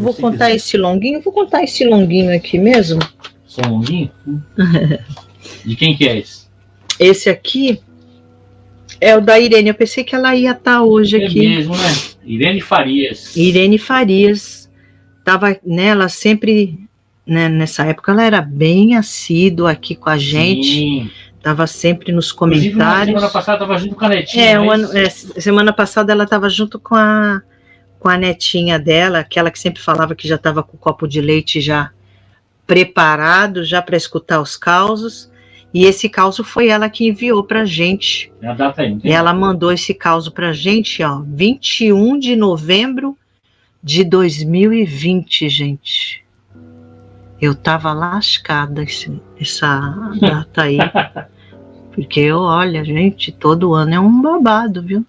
vou contar esse longuinho. Vou contar esse longuinho aqui mesmo. Só um longuinho? De quem que é esse? Esse aqui é o da Irene. Eu pensei que ela ia estar hoje aqui. É mesmo, né? Irene Farias. Irene Farias. Tava, né, ela sempre, né, nessa época, ela era bem assídua aqui com a gente. Sim. Tava sempre nos comentários. Semana passada estava junto com a netinha. Semana passada ela estava junto com a netinha dela, aquela que sempre falava que já estava com o copo de leite já preparado, já para escutar os causos. E esse causo foi ela que enviou para a gente. É a data aí, e ela mandou esse causo para a gente, ó, 21 de novembro de 2020, gente. Eu tava lascada essa data aí. Porque olha, gente, todo ano é um babado, viu?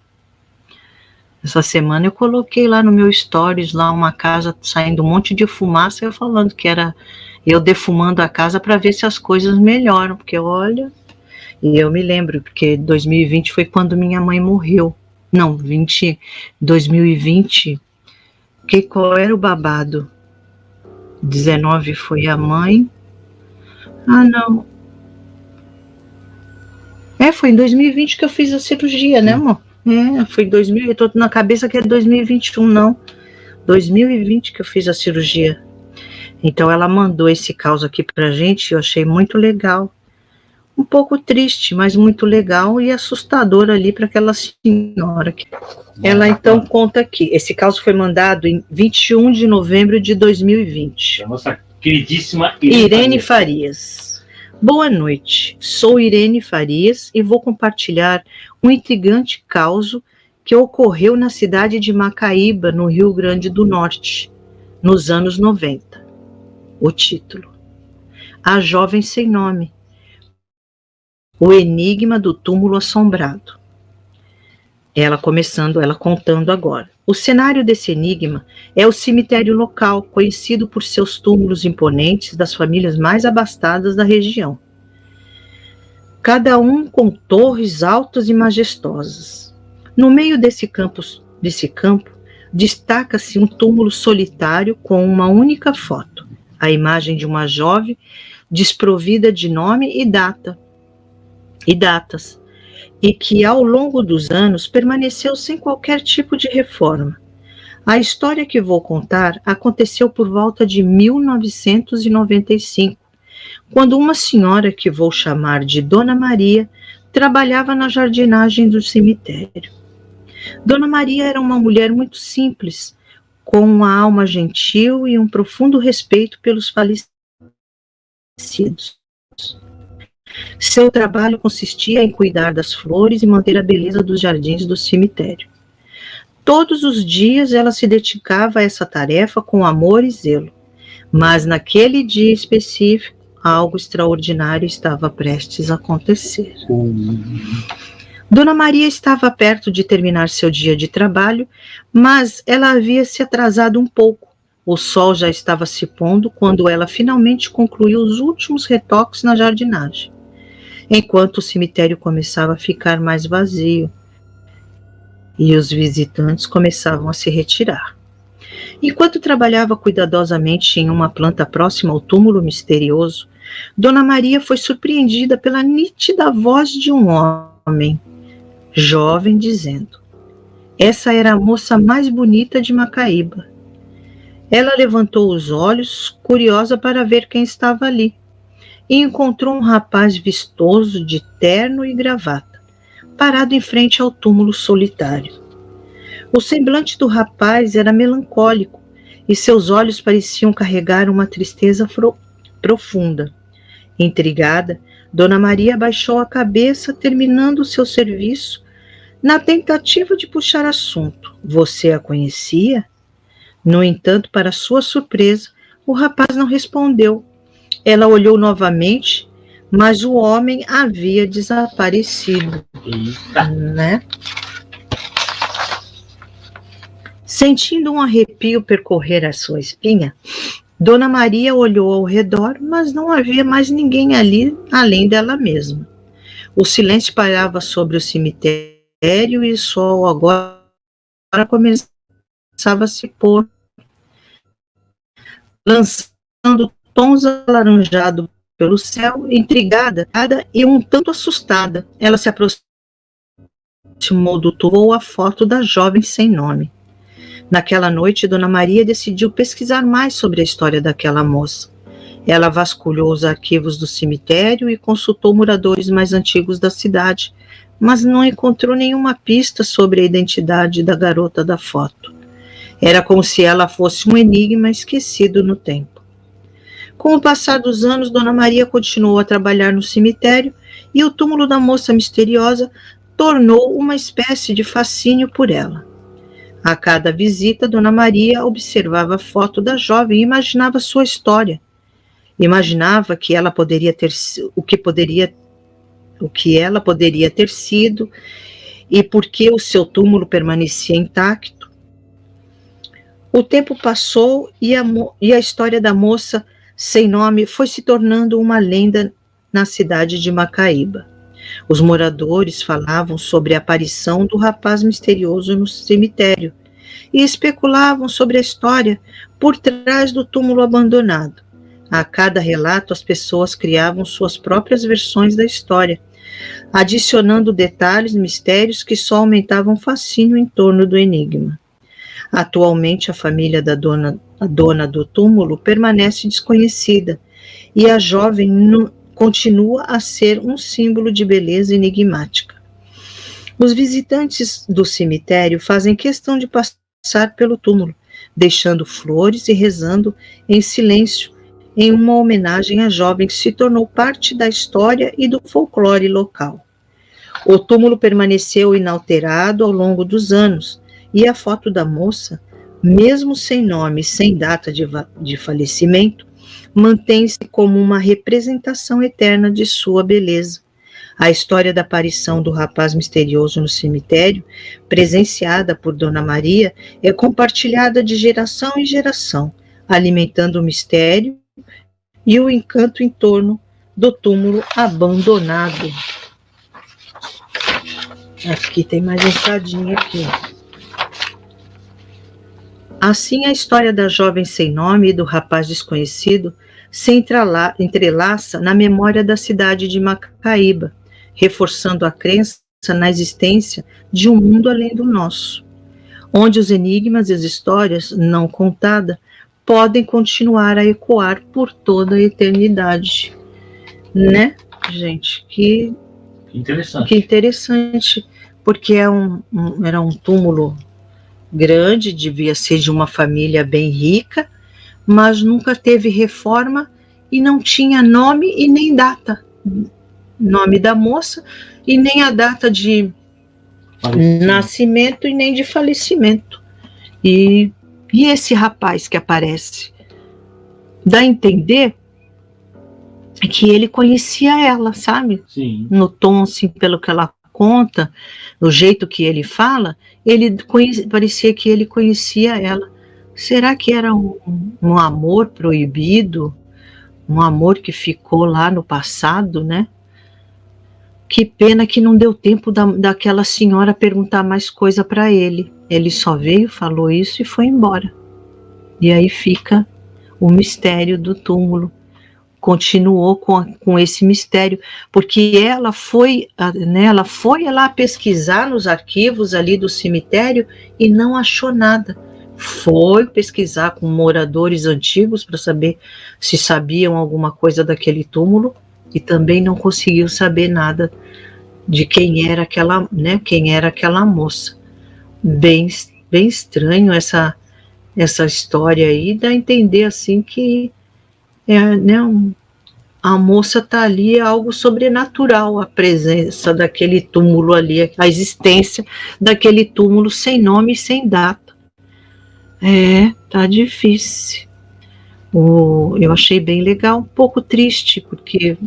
Essa semana eu coloquei lá no meu stories, lá uma casa saindo um monte de fumaça, eu falando que era eu defumando a casa para ver se as coisas melhoram, porque olha, e eu me lembro, porque 2020 foi quando minha mãe morreu. Não, 2020, qual era o babado? 19 foi a mãe. Ah, não. Foi em 2020 que eu fiz a cirurgia, né, amor? Foi em 2000, eu tô na cabeça que é 2021, não. 2020 que eu fiz a cirurgia. Então ela mandou esse caso aqui pra gente, eu achei muito legal. Um pouco triste, mas muito legal e assustador ali para aquela senhora. Ela então conta aqui, esse caso foi mandado em 21 de novembro de 2020. A nossa queridíssima Irene Farias. Boa noite, sou Irene Farias e vou compartilhar um intrigante caso que ocorreu na cidade de Macaíba, no Rio Grande do Norte, nos anos 90. O título: A Jovem Sem Nome, o enigma do túmulo assombrado. Ela contando agora. O cenário desse enigma é o cemitério local, conhecido por seus túmulos imponentes das famílias mais abastadas da região. Cada um com torres altas e majestosas. No meio desse campo, destaca-se um túmulo solitário com uma única foto, a imagem de uma jovem desprovida de nome e datas, e que ao longo dos anos permaneceu sem qualquer tipo de reforma. A história que vou contar aconteceu por volta de 1995, quando uma senhora que vou chamar de Dona Maria trabalhava na jardinagem do cemitério. Dona Maria era uma mulher muito simples, com uma alma gentil e um profundo respeito pelos falecidos. Seu trabalho consistia em cuidar das flores e manter a beleza dos jardins do cemitério. Todos os dias ela se dedicava a essa tarefa com amor e zelo, mas naquele dia específico, algo extraordinário estava prestes a acontecer. Dona Maria estava perto de terminar seu dia de trabalho, mas ela havia se atrasado um pouco. O sol já estava se pondo quando ela finalmente concluiu os últimos retoques na jardinagem, enquanto o cemitério começava a ficar mais vazio e os visitantes começavam a se retirar. Enquanto trabalhava cuidadosamente em uma planta próxima ao túmulo misterioso, Dona Maria foi surpreendida pela nítida voz de um homem jovem dizendo: essa era a moça mais bonita de Macaíba. Ela levantou os olhos, curiosa para ver quem estava ali, e encontrou um rapaz vistoso de terno e gravata, parado em frente ao túmulo solitário. O semblante do rapaz era melancólico e seus olhos pareciam carregar uma tristeza profunda. Intrigada, Dona Maria abaixou a cabeça, terminando o seu serviço, na tentativa de puxar assunto. Você a conhecia? No entanto, para sua surpresa, o rapaz não respondeu. Ela olhou novamente, mas o homem havia desaparecido. Né? Sentindo um arrepio percorrer a sua espinha, Dona Maria olhou ao redor, mas não havia mais ninguém ali, além dela mesma. O silêncio pairava sobre o cemitério e o sol agora começava a se pôr. lançando tons alaranjados pelo céu. Intrigada e um tanto assustada, ela se aproximou do túmulo a foto da jovem sem nome. Naquela noite, Dona Maria decidiu pesquisar mais sobre a história daquela moça. Ela vasculhou os arquivos do cemitério e consultou moradores mais antigos da cidade, mas não encontrou nenhuma pista sobre a identidade da garota da foto. Era como se ela fosse um enigma esquecido no tempo. Com o passar dos anos, Dona Maria continuou a trabalhar no cemitério e o túmulo da moça misteriosa tornou uma espécie de fascínio por ela. A cada visita, Dona Maria observava a foto da jovem e imaginava sua história. Imaginava que ela poderia ter o que ela poderia ter sido e por que o seu túmulo permanecia intacto. O tempo passou e a história da moça sem nome foi se tornando uma lenda na cidade de Macaíba. Os moradores falavam sobre a aparição do rapaz misterioso no cemitério e especulavam sobre a história por trás do túmulo abandonado. A cada relato, as pessoas criavam suas próprias versões da história, adicionando detalhes, mistérios que só aumentavam o fascínio em torno do enigma. Atualmente, a família da dona do túmulo permanece desconhecida e a jovem continua a ser um símbolo de beleza enigmática. Os visitantes do cemitério fazem questão de passar pelo túmulo, deixando flores e rezando em silêncio, em uma homenagem à jovem que se tornou parte da história e do folclore local. O túmulo permaneceu inalterado ao longo dos anos, e a foto da moça, mesmo sem nome e sem data de falecimento, mantém-se como uma representação eterna de sua beleza. A história da aparição do rapaz misterioso no cemitério, presenciada por Dona Maria, é compartilhada de geração em geração, alimentando o mistério e o encanto em torno do túmulo abandonado. Aqui tem mais um cadinho aqui. Assim, a história da jovem sem nome e do rapaz desconhecido se entrelaça na memória da cidade de Macaíba, reforçando a crença na existência de um mundo além do nosso, onde os enigmas e as histórias não contadas podem continuar a ecoar por toda a eternidade. Né, gente? Que interessante, porque era um túmulo grande, devia ser de uma família bem rica, mas nunca teve reforma e não tinha nome e nem data. Nome da moça e nem a data de nascimento e nem de falecimento. E esse rapaz que aparece, dá a entender que ele conhecia ela, sabe? Sim. No tom, assim, pelo que ela conta, no jeito que ele fala, parecia que ele conhecia ela. Será que era um amor proibido? Um amor que ficou lá no passado, né? Que pena que não deu tempo daquela senhora perguntar mais coisa para ele. Ele só veio, falou isso e foi embora. E aí fica o mistério do túmulo. Continuou com esse mistério, porque ela foi lá pesquisar nos arquivos ali do cemitério e não achou nada. Foi pesquisar com moradores antigos para saber se sabiam alguma coisa daquele túmulo e também não conseguiu saber nada de quem era aquela moça. Bem estranho essa história aí, dá a entender assim que a moça está ali, é algo sobrenatural, a presença daquele túmulo ali, a existência daquele túmulo sem nome e sem data. Tá difícil. Eu achei bem legal, um pouco triste, porque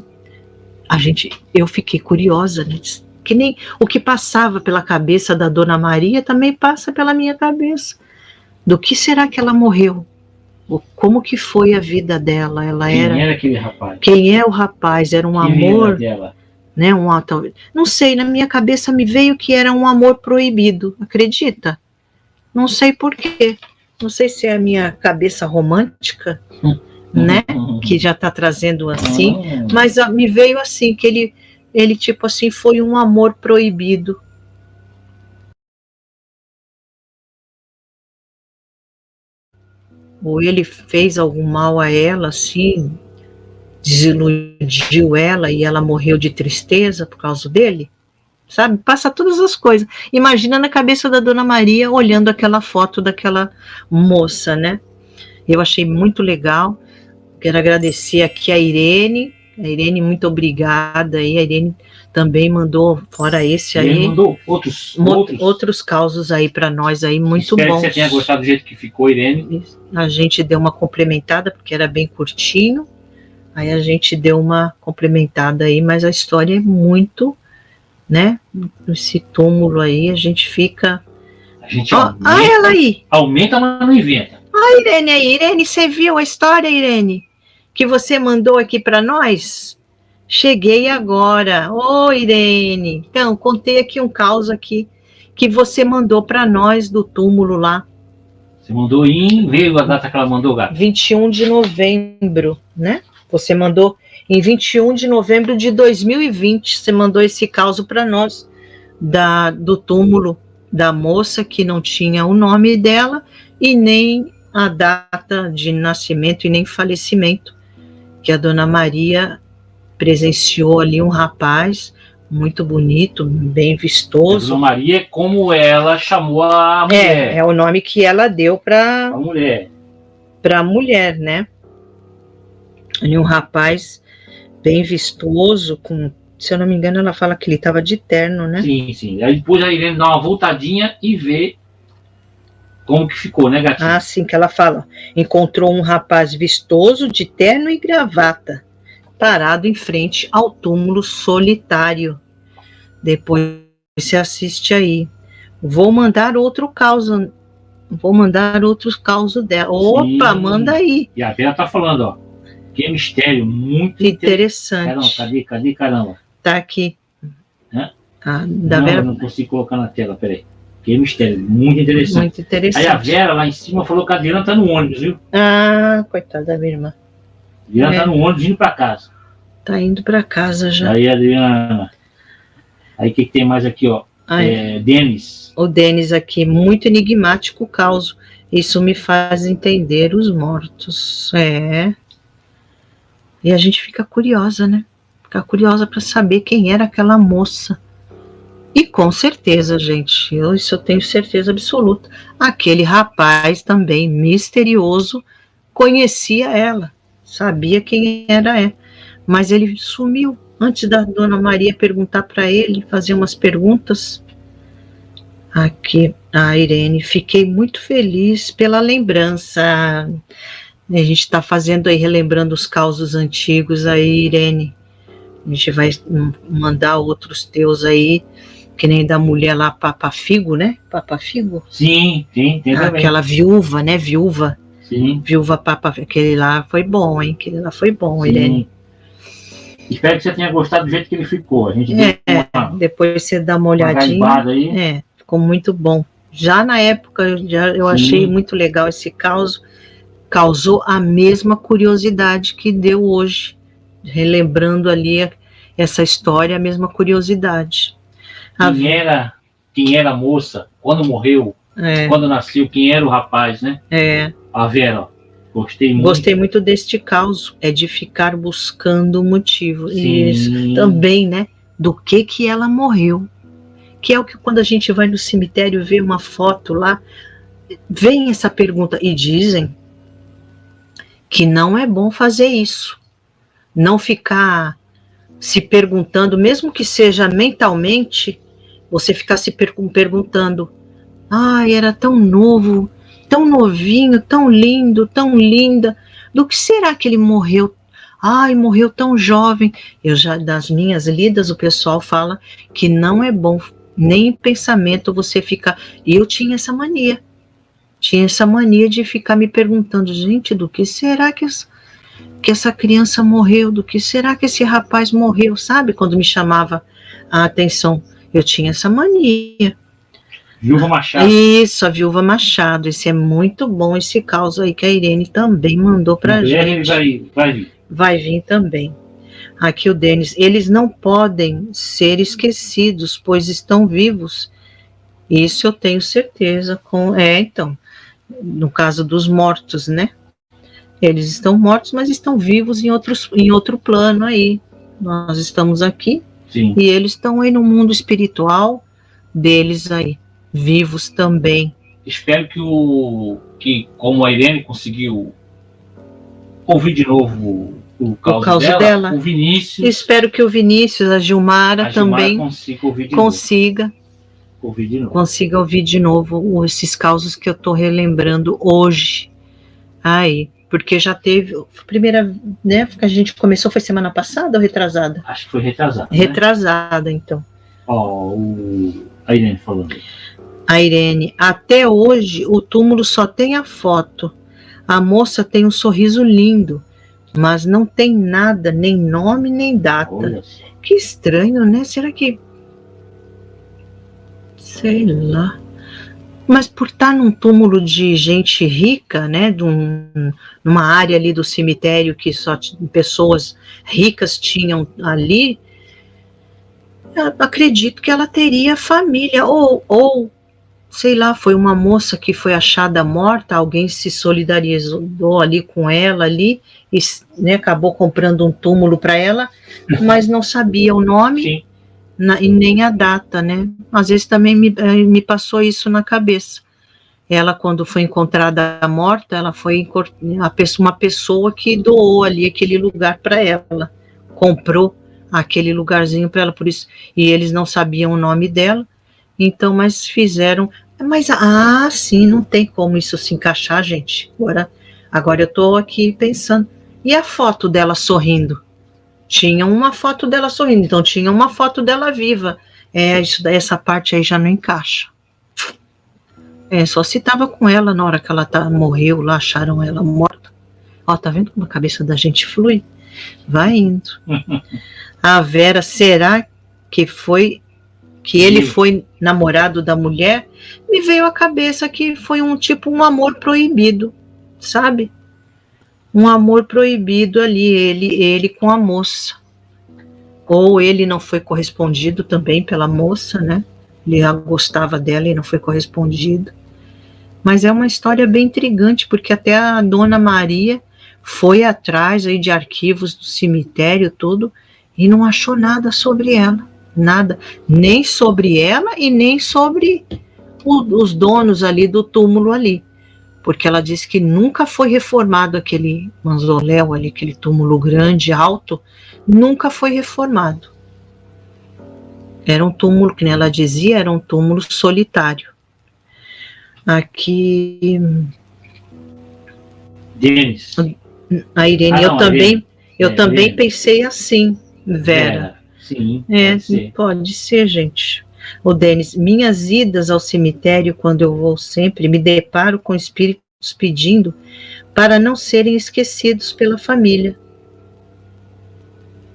eu fiquei curiosa, né? Que nem o que passava pela cabeça da Dona Maria também passa pela minha cabeça. Do que será que ela morreu? Como que foi a vida dela? Quem era aquele rapaz? Quem é o rapaz? Era um amor, dela? né? Não sei, na minha cabeça me veio que era um amor proibido. Acredita? Não sei por quê. Não sei se é a minha cabeça romântica, né? Que já está trazendo assim, mas me veio assim, que ele tipo assim, foi um amor proibido. Ou ele fez algum mal a ela, assim, desiludiu ela e ela morreu de tristeza por causa dele, sabe? Passa todas as coisas. Imagina na cabeça da Dona Maria olhando aquela foto daquela moça, né? Eu achei muito legal. Quero agradecer aqui a Irene. A Irene, muito obrigada. E a Irene também mandou, fora esse aí, Ele mandou outros causos aí para nós aí, muito bons. Espero que você tenha gostado do jeito que ficou, Irene. A gente deu uma complementada, porque era bem curtinho. Aí a gente deu uma complementada aí, mas a história é muito, né? Esse túmulo aí, a gente fica... A gente aumenta, ela aí. Aumenta, mas não inventa. Irene aí. Irene, você viu a história, Irene? Que você mandou aqui para nós? Cheguei agora. Irene. Então, contei aqui um caos aqui que você mandou para nós do túmulo lá. Você mandou veio a data que ela mandou, gato? 21 de novembro, né? Você mandou em 21 de novembro de 2020, você mandou esse caos para nós do túmulo da moça que não tinha o nome dela e nem a data de nascimento e nem falecimento, que a Dona Maria presenciou ali um rapaz muito bonito, bem vistoso. A Dona Maria é como ela chamou a mulher. É o nome que ela deu para a mulher. Para a mulher, né? Ali um rapaz bem vistoso, se eu não me engano, ela fala que ele estava de terno, né? Sim. Aí depois a Irene dá uma voltadinha e vê como que ficou, né, gatinho? Sim, que ela fala. Encontrou um rapaz vistoso de terno e gravata, parado em frente ao túmulo solitário. Depois você assiste aí. Vou mandar outros causos dela. Opa, Sim. Manda aí. E a Vera tá falando, ó. Que mistério, muito interessante. Cadê, caramba? Tá aqui. Hã? Da Vera. Não consigo colocar na tela, peraí. Que mistério, muito interessante. Muito interessante. Aí a Vera lá em cima falou que a Adriana tá no ônibus, viu? Coitada da minha irmã. A Adriana tá no ônibus indo pra casa. Tá indo pra casa já. Aí a Adriana. Aí o que tem mais aqui, ó? Denis. O Denis aqui, muito enigmático o caos. Isso me faz entender os mortos. E a gente fica curiosa, né? Fica curiosa para saber quem era aquela moça. E com certeza, gente, isso eu tenho certeza absoluta. Aquele rapaz também misterioso conhecia ela, sabia quem era, mas ele sumiu. Antes da Dona Maria perguntar para ele, fazer umas perguntas. Aqui, a Irene, fiquei muito feliz pela lembrança. A gente está fazendo aí, relembrando os causos antigos aí, Irene. A gente vai mandar outros teus aí, que nem da mulher lá, Papa Figo, né? Papa Figo? Sim, tem também. Aquela viúva, né? Sim. Viúva Papa, aquele lá foi bom, hein? Aquele lá foi bom, Sim. Irene. Espero que você tenha gostado do jeito que ele ficou. A gente depois você dá uma olhadinha. Aí. Ficou muito bom. Já na época, eu achei muito legal esse caos. Causou a mesma curiosidade que deu hoje. Relembrando ali essa história, a mesma curiosidade. Quem era a moça, quando morreu, quando nasceu, quem era o rapaz, né? A Vera, ó. Gostei muito deste caos, de ficar buscando o motivo. Sim. Isso também, né? Do que ela morreu. Que é o que quando a gente vai no cemitério ver uma foto lá, vem essa pergunta e dizem que não é bom fazer isso. Não ficar se perguntando, mesmo que seja mentalmente, você ficar se perguntando, era tão novo, tão novinho, tão lindo, tão linda, do que será que ele morreu? Morreu tão jovem. Das minhas lidas, o pessoal fala que não é bom, nem em pensamento você ficar. E eu tinha essa mania de ficar me perguntando, gente, do que será que essa criança morreu? Do que será que esse rapaz morreu? Sabe? Quando me chamava a atenção, eu tinha essa mania. Viúva Machado. Isso, a Viúva Machado. Esse é muito bom, esse caos aí que a Irene também mandou pra gente. Vai vir. Vai vir também. Aqui o Denis. Eles não podem ser esquecidos, pois estão vivos. Isso eu tenho certeza. Então, no caso dos mortos, né? Eles estão mortos, mas estão vivos em outro plano aí. Nós estamos aqui. Sim. E eles estão aí no mundo espiritual deles aí, vivos também. Espero que como a Irene conseguiu ouvir de novo o caso dela, o Vinícius... Espero que o Vinícius, a Gilmara também consiga ouvir de novo esses causos que eu estou relembrando hoje. Aí, porque já teve a primeira, né, que a gente começou, foi semana passada ou retrasada? Acho que foi retrasada. Retrasada, né? Então. A Irene falando. A Irene, até hoje o túmulo só tem a foto. A moça tem um sorriso lindo, mas não tem nada, nem nome, nem data. Que estranho, né? Será que... Sei lá. Mas por estar num túmulo de gente rica, né, numa área ali do cemitério que só pessoas ricas tinham ali, eu acredito que ela teria família, ou sei lá, foi uma moça que foi achada morta, alguém se solidarizou ali com ela ali, e, né, acabou comprando um túmulo para ela, mas não sabia o nome. Sim. E nem a data, né? Às vezes também me passou isso na cabeça. Ela, quando foi encontrada morta, ela foi uma pessoa que doou ali aquele lugar para ela, comprou aquele lugarzinho para ela, por isso, e eles não sabiam o nome dela, então, mas fizeram, sim, não tem como isso se encaixar, gente. Agora eu estou aqui pensando, e a foto dela sorrindo? Tinha uma foto dela sorrindo, então tinha uma foto dela viva. Essa parte aí já não encaixa. Só se tava com ela na hora que ela morreu lá, acharam ela morta. Ó, tá vendo como a cabeça da gente flui? Vai indo. A Vera, será que ele foi namorado da mulher? Me veio à cabeça que foi um amor proibido, sabe? Um amor proibido ali, ele com a moça. Ou ele não foi correspondido também pela moça, né? Ele já gostava dela e não foi correspondido. Mas é uma história bem intrigante, porque até a Dona Maria foi atrás aí de arquivos do cemitério, tudo, e não achou nada sobre ela. Nada. Nem sobre ela e nem sobre os donos ali do túmulo ali. Porque ela disse que nunca foi reformado aquele mausoléu ali, aquele túmulo grande, alto, nunca foi reformado. Era um túmulo, que ela dizia, era um túmulo solitário. Aqui... Denis. A Irene, eu também pensei assim, Vera. Sim, pode ser, gente. O Denis, minhas idas ao cemitério, quando eu vou sempre, me deparo com espíritos pedindo para não serem esquecidos pela família.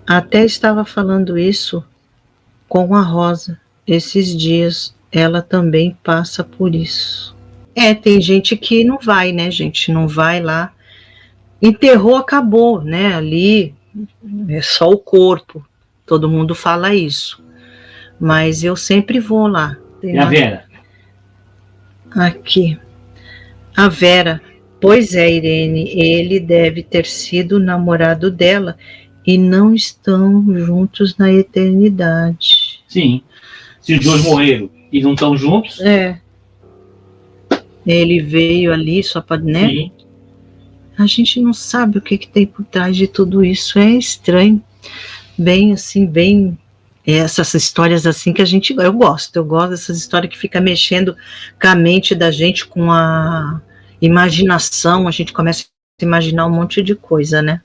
Até estava falando isso com a Rosa. Esses dias ela também passa por isso. Tem gente que não vai, né, gente? Não vai lá. Enterrou, acabou, né? Ali é só o corpo. Todo mundo fala isso. Mas eu sempre vou lá. E a Vera? Aqui. A Vera. Pois é, Irene, ele deve ter sido o namorado dela e não estão juntos na eternidade. Sim. Se os dois morreram e não estão juntos... Ele veio ali só para, né? Sim. A gente não sabe o que tem por trás de tudo isso. É estranho. Bem assim, bem... essas histórias assim que eu gosto dessas histórias que fica mexendo com a mente da gente, com a imaginação, a gente começa a imaginar um monte de coisa, né?